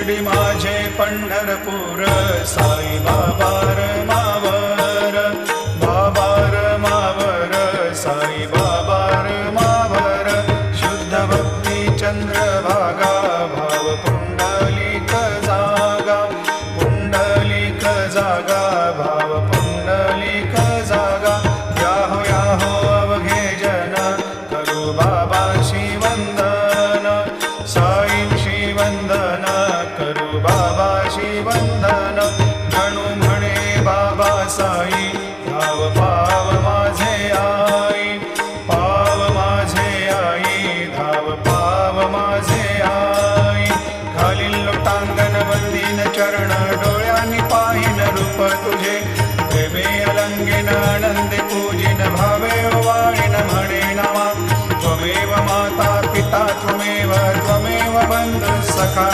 शिर्डी माझे पंढरपूर साई बाबा रमावर बाबा रमावर साई बाबा रमावर शुद्ध भक्ती चंद्रभागा भाव पुंडलिक जागा भाव पुंडलिक जागा याहो अवघे जन करू बाबाशी वंदन साईंशी वंदन करू बाबाशी वंदन जणू म्हणे बाबा साई धाव पाव माझे आई धाव पाव माझे आई घालील लोटांगण वंदीन चरण डोळ्यांनी पाहिन रूप तुझे प्रेमे अलंगेन आनंदे पूजिन भावे वाळीन म्हणे नामा त्वमेव माता पिता त्वमेव बंधु सखा